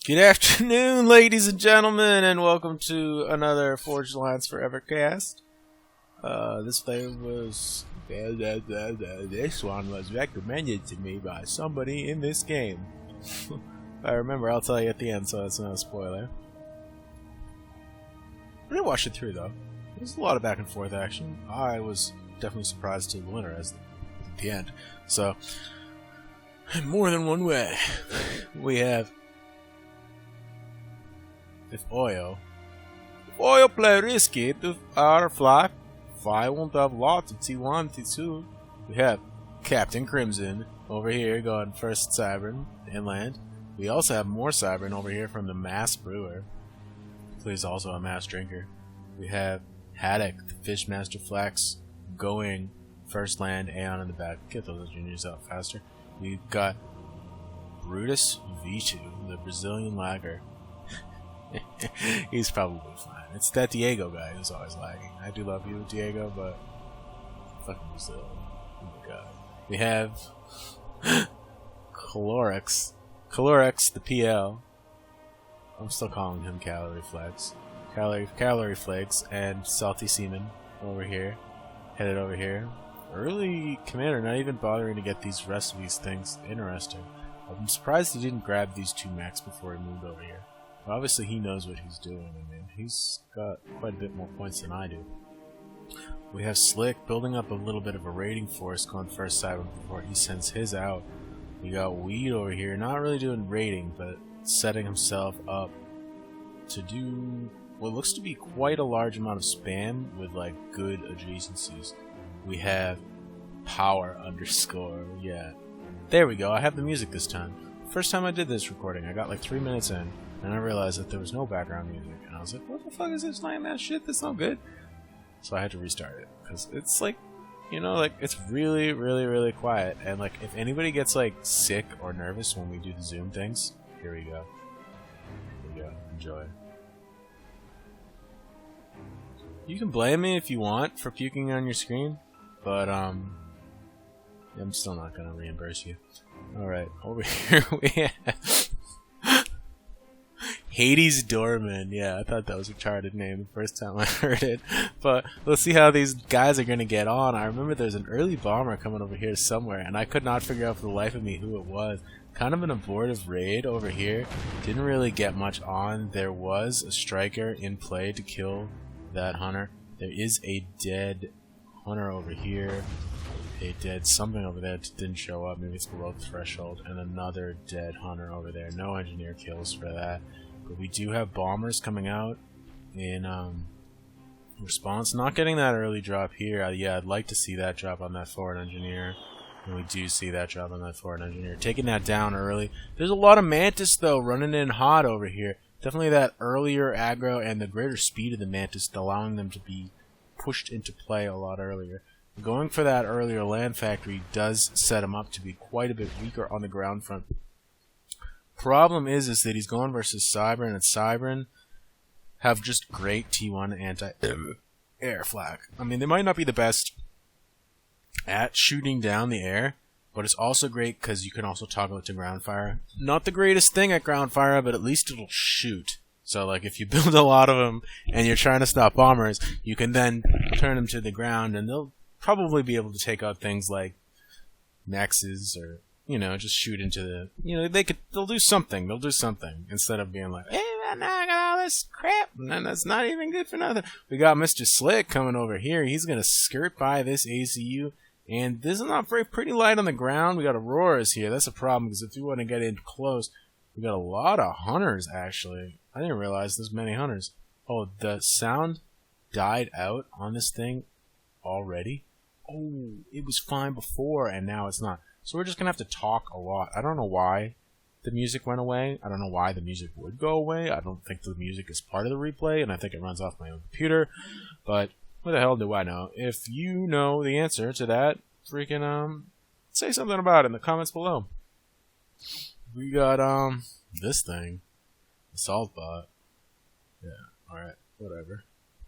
Good afternoon, ladies and gentlemen, and welcome to another Forged Alliance Forever cast. This one was recommended to me by somebody in this game. If I remember, I'll tell you at the end, so that's not a spoiler. I didn't watch it through, though. There's a lot of back and forth action. I was definitely surprised to the winner at the end. So, in more than one way, we have if oil play risky to our fly won't have lots of T1, T2. We have Captain Crimson over here going first Cybern inland. We also have more Cybern over here from the Mass Brewer. He's also a Mass Drinker. We have Haddock, the Fishmaster Flex, going first land, Aeon in the back. Get those juniors out faster. We've got Brutus V2, the Brazilian Lager. He's probably fine. It's that Diego guy who's always lagging. I do love you, Diego, but fucking Brazil. Oh my god. We have Calorix, the PL. I'm still calling him Calorie Flex. Calorie Flakes and Salty Seaman over here. Headed over here. Early commander not even bothering to get these rest of these things interesting. I'm surprised he didn't grab these two mechs before he moved over here. Obviously he knows what he's doing. I mean, he's got quite a bit more points than I do. We have Slick building up a little bit of a raiding force going first Cyber before he sends his out. We got Weed over here, not really doing raiding, but setting himself up to do what looks to be quite a large amount of spam with like good adjacencies. We have Power underscore, yeah. There we go, I have the music this time. First time I did this recording, I got like 3 minutes in. And I realized that there was no background music, and I was like, what the fuck is this lame ass shit? That's not good. So I had to restart it, because it's like, you know, like, it's really, really, really quiet, and like, if anybody gets like sick or nervous when we do the Zoom things, here we go. Here we go, enjoy. You can blame me if you want for puking on your screen, but I'm still not gonna reimburse you. Alright, over here we have Hades Doorman. Yeah, I thought that was a charted name the first time I heard it. But let's see how these guys are going to get on. I remember there's an early bomber coming over here somewhere, and I could not figure out for the life of me who it was. Kind of an abortive raid over here. Didn't really get much on. There was a striker in play to kill that hunter. There is a dead hunter over here. A dead something over there that didn't show up. Maybe it's below the threshold. And another dead hunter over there. No engineer kills for that. But we do have bombers coming out in response. Not getting that early drop here. Yeah, I'd like to see that drop on that forward engineer. And we do see that drop on that forward engineer. Taking that down early. There's a lot of Mantis, though, running in hot over here. Definitely that earlier aggro and the greater speed of the Mantis allowing them to be pushed into play a lot earlier. Going for that earlier land factory does set him up to be quite a bit weaker on the ground front. Problem is that he's going versus Cybern, and Cybern have just great T1 anti-air flak. I mean, they might not be the best at shooting down the air, but it's also great because you can also toggle it to ground fire. Not the greatest thing at ground fire, but at least it'll shoot. So, like, if you build a lot of them and you're trying to stop bombers, you can then turn them to the ground, and they'll probably be able to take out things like Nexus or, you know, just shoot into the, you know, they'll do something. They'll do something instead of being like, hey, man, I got all this crap, and that's not even good for nothing. We got Mr. Slick coming over here. He's going to skirt by this ACU, and this is not very pretty light on the ground. We got Auroras here. That's a problem, because if you want to get in close, we got a lot of hunters, actually. I didn't realize there's many hunters. Oh, the sound died out on this thing already? Oh, it was fine before, and now it's not. So we're just going to have to talk a lot. I don't know why the music went away. I don't know why the music would go away. I don't think the music is part of the replay, and I think it runs off my own computer. But what the hell do I know? If you know the answer to that, freaking, say something about it in the comments below. We got, this thing. Assault bot. Yeah, alright, whatever.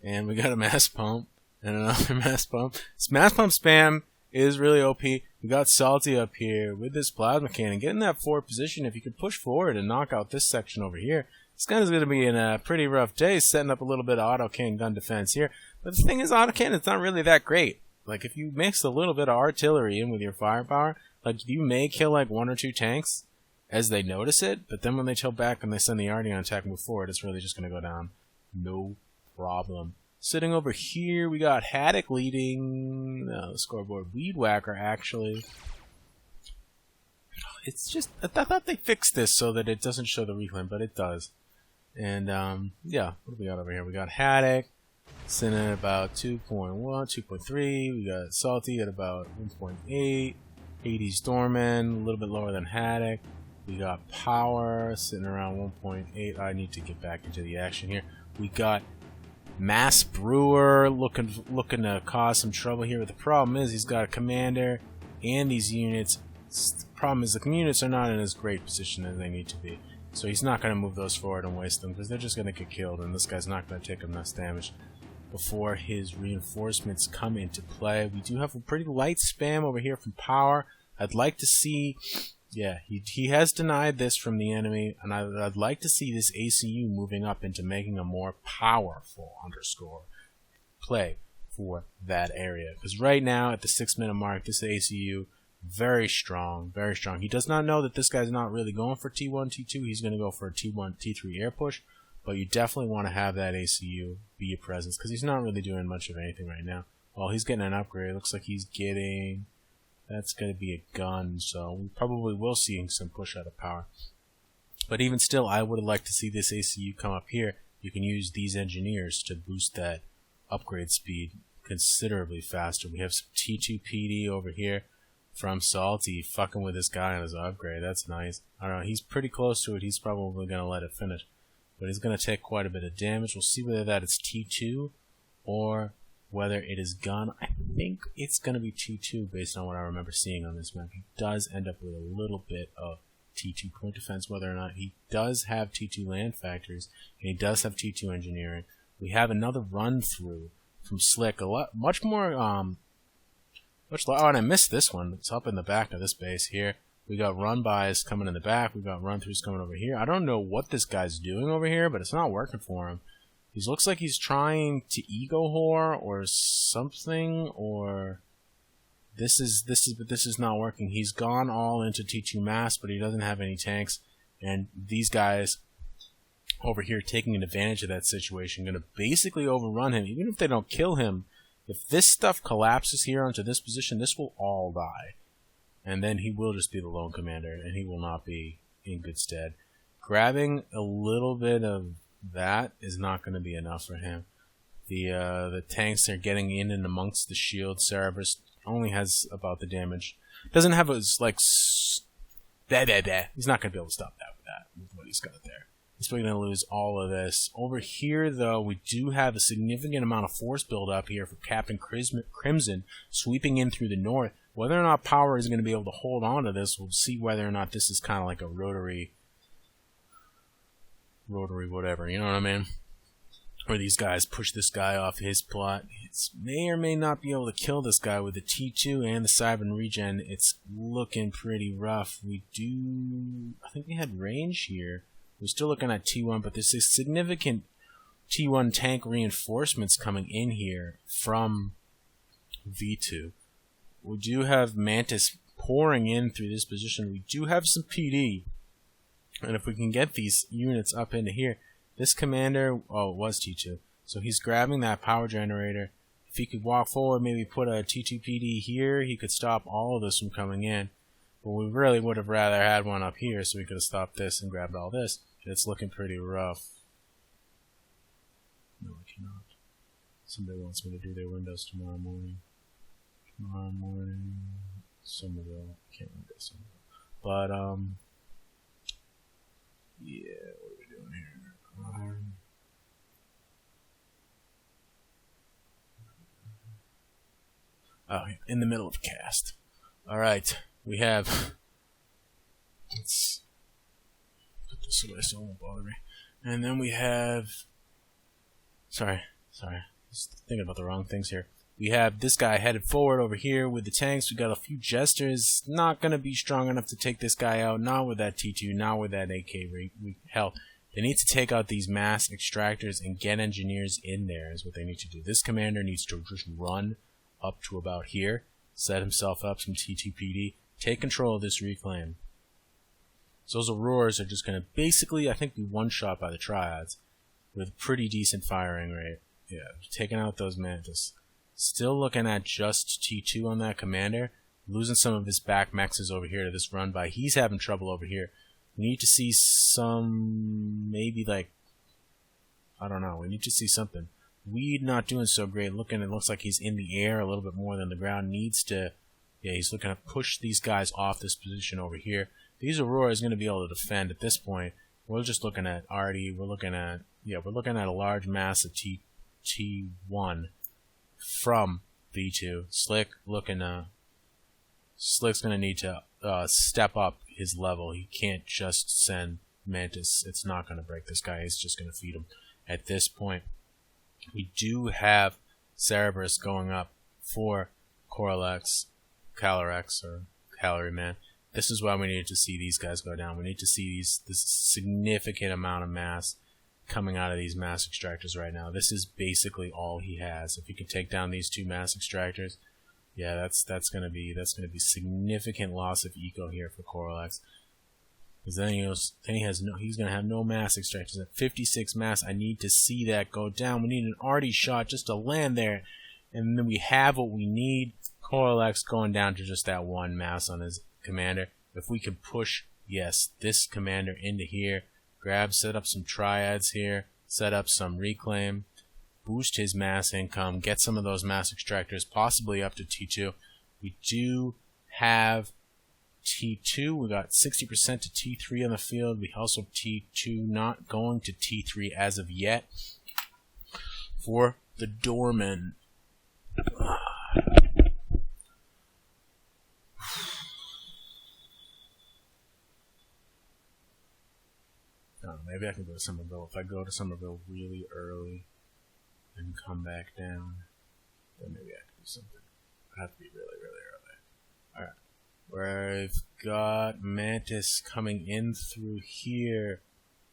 And we got a mass pump. And another mass pump. This mass pump spam is really OP. We got Salty up here with this plasma cannon. Get in that forward position. If you could push forward and knock out this section over here, this gun is going to be in a pretty rough day, setting up a little bit of auto cannon gun defense here. But the thing is, auto cannon's not really that great. Like, if you mix a little bit of artillery in with your firepower, like, you may kill like 1 or 2 tanks as they notice it, but then when they chill back and they send the arty on attack and move forward, it's really just going to go down. No problem. Sitting over here, we got Haddock leading the scoreboard. Weed Whacker, actually. It's just, I thought they fixed this so that it doesn't show the reclaim, but it does. And, yeah, what do we got over here? We got Haddock sitting at about 2.1, 2.3. We got Salty at about 1.8. Hades Doorman, a little bit lower than Haddock. We got Power sitting around 1.8. I need to get back into the action here. We got Mass Brewer looking to cause some trouble here, but the problem is he's got a commander and these units. The problem is the units are not in as great position as they need to be, so he's not going to move those forward and waste them because they're just going to get killed, and this guy's not going to take enough damage before his reinforcements come into play. We do have a pretty light spam over here from Power. I'd like to see, yeah, he has denied this from the enemy, and I'd like to see this ACU moving up into making a more powerful underscore play for that area. Because right now, at the 6-minute mark, this ACU, very strong, very strong. He does not know that this guy's not really going for T1, T2. He's going to go for a T1, T3 air push, but you definitely want to have that ACU be a presence, because he's not really doing much of anything right now. Well, he's getting an upgrade. It looks like he's getting... That's going to be a gun, so we probably will see some push out of Power. But even still, I would have liked to see this ACU come up here. You can use these engineers to boost that upgrade speed considerably faster. We have some T2 PD over here from Salty fucking with this guy on his upgrade. That's nice. I don't know, he's pretty close to it. He's probably going to let it finish. But he's going to take quite a bit of damage. We'll see whether that is T2 or whether it is gun. I think it's going to be T2 based on what I remember seeing on this map. He does end up with a little bit of T2 point defense, whether or not he does have T2 land factors, and he does have T2 engineering. We have another run through from Slick, much more, oh, and I missed this one. It's up in the back of this base here. We got run-bys coming in the back. We got run-throughs coming over here. I don't know what this guy's doing over here, but it's not working for him. He looks like he's trying to ego whore or something, or this is not working. He's gone all into T2 mass, but he doesn't have any tanks, and these guys over here taking advantage of that situation, going to basically overrun him. Even if they don't kill him, if this stuff collapses here onto this position, this will all die, and then he will just be the lone commander, and he will not be in good stead. Grabbing a little bit of that is not going to be enough for him. The tanks are getting in and amongst the shield. Cerberus only has about the damage. Doesn't have his like He's not going to be able to stop that with what he's got there. He's probably going to lose all of this. Over here, though, we do have a significant amount of force build up here for Captain Crimson sweeping in through the north. Whether or not Power is going to be able to hold on to this, we'll see whether or not this is kind of like a rotary whatever, you know what I mean? Where these guys push this guy off his plot. It may or may not be able to kill this guy with the T2 and the Cybern regen. It's looking pretty rough. We do... I think we had range here. We're still looking at T1, but there's a significant T1 tank reinforcements coming in here from V2. We do have Mantis pouring in through this position. We do have some PD. And if we can get these units up into here, this commander, oh, it was T2. So he's grabbing that power generator. If he could walk forward, maybe put a T2 PD here, he could stop all of this from coming in. But we really would have rather had one up here so we could have stopped this and grabbed all this. It's looking pretty rough. No, I cannot. Somebody wants me to do their windows tomorrow morning. Somerville. I can't remember Somerville. But, yeah, what are we doing here? Oh, in the middle of cast. Alright, we have... Let's put this away so it won't bother me. And then we have... Sorry. Just thinking about the wrong things here. We have this guy headed forward over here with the tanks. We got a few jesters. Not going to be strong enough to take this guy out. Not with that T2, not with that AK. Hell, they need to take out these mass extractors and get engineers in there is what they need to do. This commander needs to just run up to about here, set himself up some T2PD, take control of this reclaim. So those Auroras are just going to basically, I think, be one-shot by the Triads with pretty decent firing rate. Yeah, taking out those Mantis. Still looking at just T2 on that commander. Losing some of his back mexes over here to this run by. He's having trouble over here. We need to see some, maybe like, I don't know. We need to see something. Weed not doing so great. It looks like he's in the air a little bit more than the ground. Needs to, yeah, he's looking to push these guys off this position over here. These Aurora is going to be able to defend at this point. We're just looking at Artie. We're looking at a large mass of T1 from V2. Slick's going to need to step up his level. He can't just send Mantis. It's not going to break this guy. He's just going to feed him at this point. We do have Cerberus going up for Coralex, Calyrex, or Calorie-Man. This is why we need to see these guys go down. We need to see this significant amount of mass coming out of these mass extractors right now. This is basically all he has. If he can take down these two mass extractors, yeah, that's gonna be significant loss of eco here for Coralex. Because then he's gonna have no mass extractors. At 56 mass, I need to see that go down. We need an Artie shot just to land there, and then we have what we need. Coralex going down to just that one mass on his commander. If we can push, yes, this commander into here, set up some Triads here, set up some reclaim, boost his mass income, get some of those mass extractors, possibly up to T2. We do have T2. We got 60% to T3 on the field. We also have T2 not going to T3 as of yet for the Doorman. Maybe I can go to Somerville. If I go to Somerville really early and come back down, then maybe I can do something. I have to be really, really early. Alright. We've got Mantis coming in through here,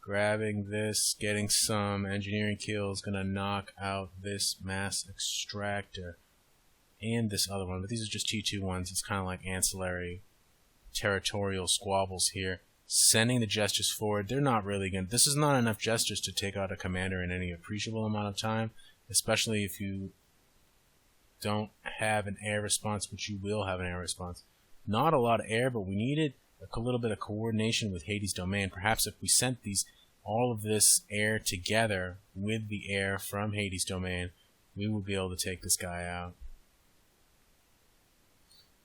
grabbing this, getting some engineering kills, gonna knock out this mass extractor and this other one. But these are just T2 ones. It's kind of like ancillary territorial squabbles here. Sending the Jesters forward. They're not really going to... This is not enough Jesters to take out a commander in any appreciable amount of time, especially if you don't have an air response, which you will have an air response. Not a lot of air, but we needed a little bit of coordination with Hades' domain. Perhaps if we sent all of this air together with the air from Hades' domain, we would be able to take this guy out.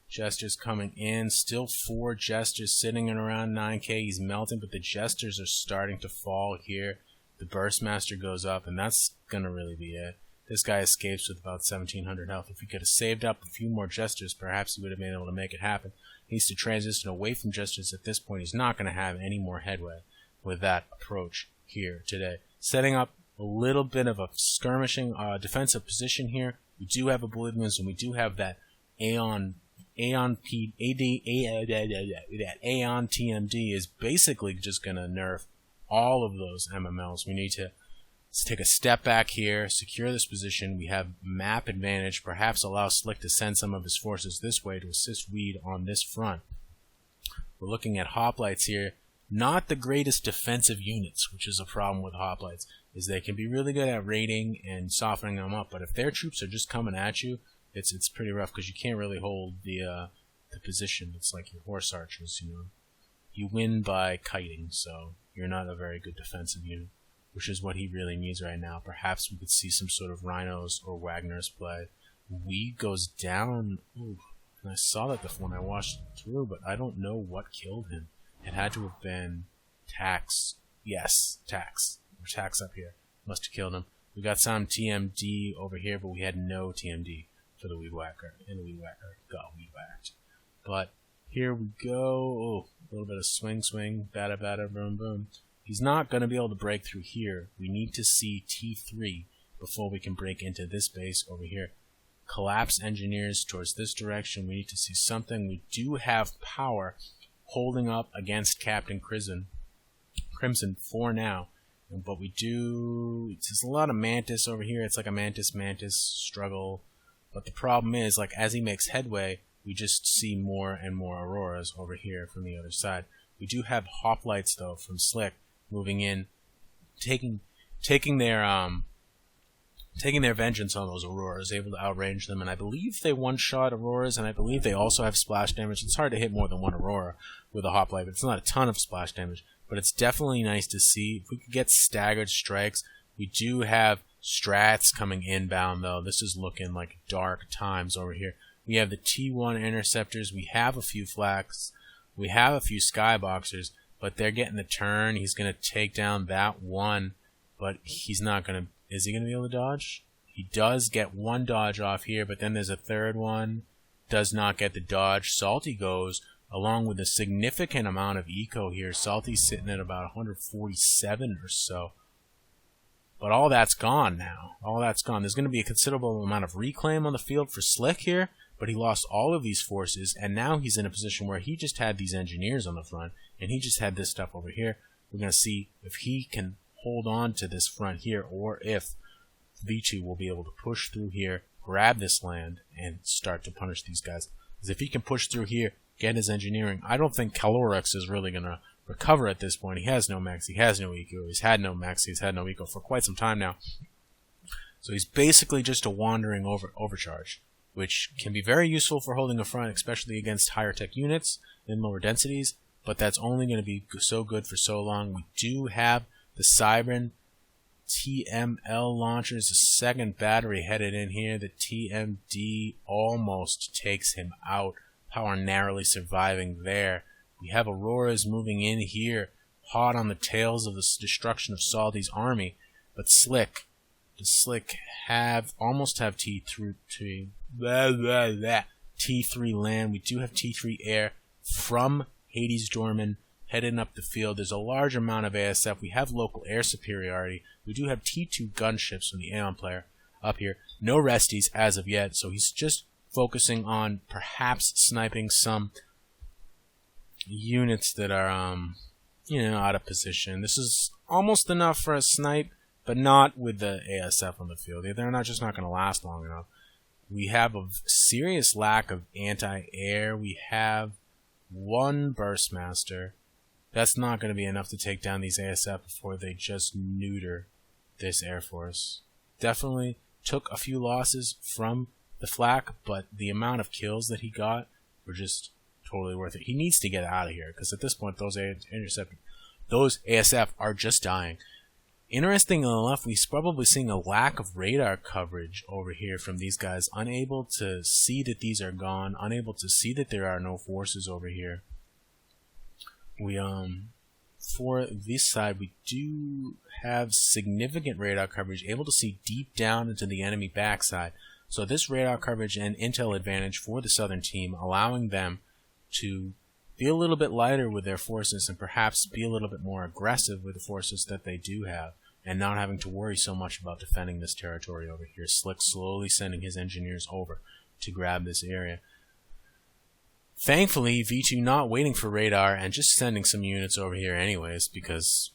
Jesters coming in, still 4 Jesters sitting at around 9k. He's melting, but the Jesters are starting to fall here. The Burstmaster goes up, and that's gonna really be it. This guy escapes with about 1700 health. If he could have saved up a few more Jesters, perhaps he would have been able to make it happen. He needs to transition away from Jesters at this point. He's not going to have any more headway with that approach here today. Setting up a little bit of a skirmishing defensive position here. We do have Oblivions, and we do have that Aeon TMD is basically just going to nerf all of those MMLs. We need to take a step back here, secure this position. We have map advantage, perhaps allow Slick to send some of his forces this way to assist Weed on this front. We're looking at Hoplites here. Not the greatest defensive units, which is a problem with Hoplites, is they can be really good at raiding and softening them up, but if their troops are just coming at you, it's pretty rough because you can't really hold the position. It's like your horse archers, you know. You win by kiting, so you're not a very good defensive unit, which is what he really needs right now. Perhaps we could see some sort of Rhinos or Wagners play. Weed goes down. Ooh, and I saw that when I watched through, but I don't know what killed him. It had to have been Tax. Yes, Tax. There's Tax up here. Must have killed him. We got some TMD over here, but we had no TMD for the Weed Whacker. And the Weed Whacker got Weed Whacked. But here we go. Oh, a little bit of swing, bada, bada, boom, boom. He's not going to be able to break through here. We need to see T3 before we can break into this base over here. collapse engineers towards this direction. We need to see something. We do have power holding up against Captain Crimson for now. But we do... There's a lot of Mantis over here. It's like a Mantis-Mantis struggle. But the problem is, like, as he makes headway, we just see more and more Auroras over here from the other side. We do have Hoplites, though, from Slick moving in, taking their vengeance on those Auroras, able to outrange them. And I believe they one-shot Auroras, and I believe they also have splash damage. It's hard to hit more than one Aurora with a Hoplite, but it's not a ton of splash damage. But it's definitely nice to see. If we could get staggered strikes, we do have strats coming inbound, though. This is looking like dark times over here. We have the T1 interceptors. We have a few flaks. We have a few skyboxers, but they're getting the turn. He's going to take down that one, but he's not going to... Is he going to be able to dodge? He does get one dodge off here, but then there's a third one. Does not get the dodge. Salty goes, along with a significant amount of eco here. Salty's sitting at about 147 or so. But all that's gone now. All that's gone. There's going to be a considerable amount of reclaim on the field for Slick here, but he lost all of these forces, and now he's in a position where he just had these engineers on the front, and he just had this stuff over here. We're going to see if he can hold on to this front here, or if V2 will be able to push through here, grab this land, and start to punish these guys. Because if he can push through here, get his engineering, I don't think Calorix is really going to recover at this point. He has no max, he has no eco, he's had no max, he's had no eco for quite some time now. So he's basically just a wandering overcharge, which can be very useful for holding a front, especially against higher tech units in lower densities, but that's only going to be so good for so long. We do have the Cybran TML launchers, the second battery headed in here. The TMD almost takes him out. Power narrowly surviving there. We have Auroras moving in here, hot on the tails of the destruction of Salty's army. But Slick, does Slick almost have T3 land? We do have T3 air from Hades Dorman heading up the field. There's a large amount of ASF. We have local air superiority. We do have T2 gunships from the Aeon player up here. No resties as of yet, so he's just focusing on perhaps sniping some units that are, out of position. This is almost enough for a snipe, but not with the ASF on the field. They're just not going to last long enough. We have a serious lack of anti-air. We have one Burstmaster. That's not going to be enough to take down these ASF before they just neuter this Air Force. Definitely took a few losses from the flak, but the amount of kills that he got were just totally worth it. He needs to get out of here, because at this point those ASF are just dying. Interestingly enough, we're probably seeing a lack of radar coverage over here from these guys, unable to see that these are gone, unable to see that there are no forces over here. We for this side, we do have significant radar coverage, able to see deep down into the enemy backside. So this radar coverage and intel advantage for the southern team, allowing them to be a little bit lighter with their forces and perhaps be a little bit more aggressive with the forces that they do have, and not having to worry so much about defending this territory over here. Slick slowly sending his engineers over to grab this area. Thankfully, V2 not waiting for radar and just sending some units over here anyways, because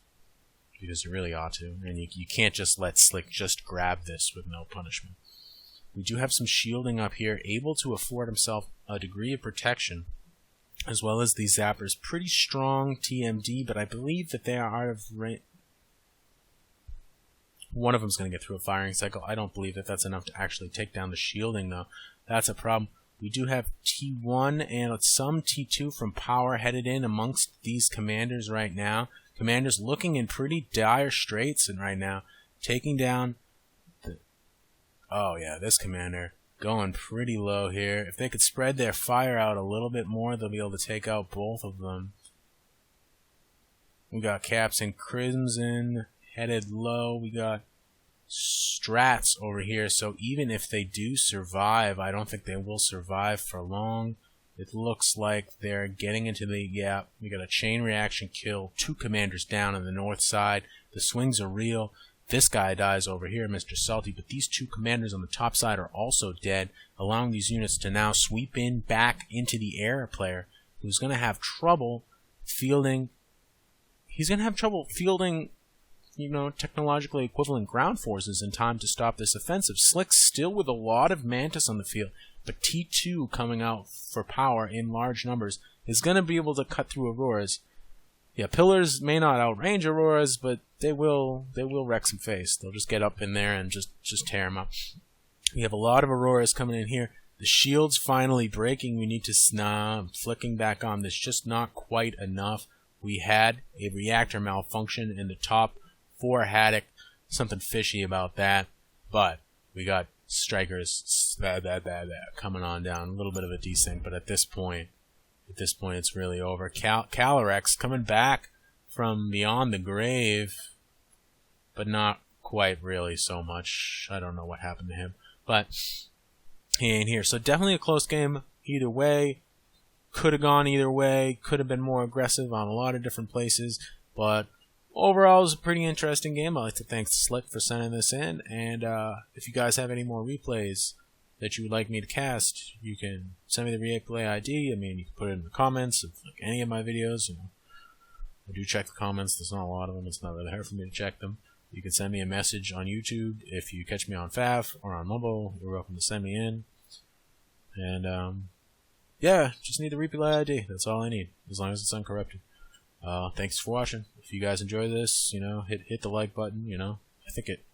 you really ought to, and you can't just let Slick just grab this with no punishment. We do have some shielding up here, able to afford himself a degree of protection, as well as these zappers. Pretty strong TMD, but I believe that they are out of range. One of them's going to get through a firing cycle. I don't believe that that's enough to actually take down the shielding, though. That's a problem. We do have T1 and some T2 from Power headed in amongst these commanders right now. Commanders looking in pretty dire straits and right now, taking down the... Oh yeah, this commander going pretty low here. If they could spread their fire out a little bit more, they'll be able to take out both of them. We got Captain Crimson headed low. We got Strats over here, so even if they do survive, I don't think they will survive for long. It looks like they're getting into the gap. We got a chain reaction kill, 2 commanders down on the north side. The swings are real. This guy dies over here, Mr. Salty, but these two commanders on the top side are also dead, allowing these units to now sweep in back into the air player, who's going to have trouble fielding. He's going to have trouble fielding, technologically equivalent ground forces in time to stop this offensive. Slick's still with a lot of Mantis on the field, but T2 coming out for power in large numbers is going to be able to cut through Auroras. Yeah, Pillars may not outrange Auroras, but they will wreck some face. They'll just get up in there and just tear them up. We have a lot of Auroras coming in here. The shield's finally breaking. We need to flicking back on. That's just not quite enough. We had a reactor malfunction in the top 4 Haddock. Something fishy about that. But we got strikers coming on down. A little bit of a desync, but at this point it's really over. Calyrex coming back from beyond the grave, but not quite really so much. I don't know what happened to him, but he ain't here. So definitely a close game either way. Could have gone either way. Could have been more aggressive on a lot of different places, but overall it was a pretty interesting game. I'd like to thank Slick for sending this in, and if you guys have any more replays that you would like me to cast, you can send me the replay ID. I mean, you can put it in the comments of any of my videos. I do check the comments. There's not a lot of them. It's not really hard for me to check them. You can send me a message on YouTube. If you catch me on FAF or on mobile, you're welcome to send me in. And yeah, just need the replay ID. That's all I need, as long as it's uncorrupted. Thanks for watching. If you guys enjoy this, hit the like button. I think it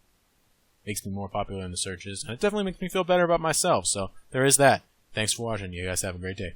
makes me more popular in the searches, and it definitely makes me feel better about myself. So there is that. Thanks for watching. You guys have a great day.